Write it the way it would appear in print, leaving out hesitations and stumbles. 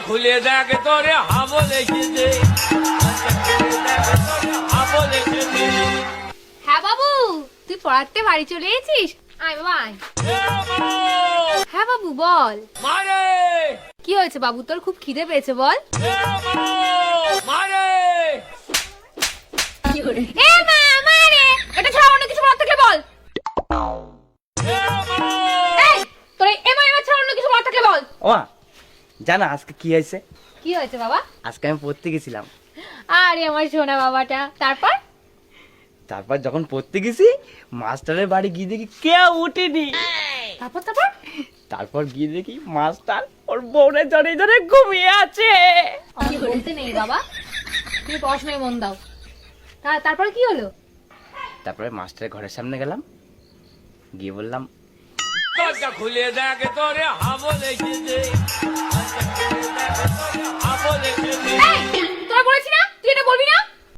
খুলে দেখ তোরে হাবল এসেছে। হ্যাঁ বাবু, তুই পড়াতে বাড়ি চলে এসেছিস? আয় বাবা আয়। হ্যাঁ বাবু বল, মারে কি হয়েছে বাবু, তোর খুব খিদে পেয়েছে বল। মারে এ মা মারে, এটা ছাড়া অন্য কিছু বলার থাকলে বল। এই তোর এ মা এবার ছাড়া অন্য কিছু বলার থাকলে বল। ও মা, জানো আজকে কি হয়েছে? কি হয়েছে বাবা? আজকে আমি পড়তে গেছিলাম। আরে আমার সোনা বাবাটা, তারপর? তারপর যখন পড়তে গেছি, মাস্টারের বাড়ি গিয়ে দেখি কেউ উঠেনি। তারপর তারপর তারপর গিয়ে দেখি মাস্টার ওর বউরে জড়ে জড়ে ঘুমিয়ে আছে। আমি বলতে নেই বাবা, তুমি পড়াশোনায় মন দাও। তারপর কি হলো? তারপরে মাস্টারের ঘরের সামনে গেলাম, গিয়ে বললাম দরজা খুলে দেখ তোরে হাবল এসেছে।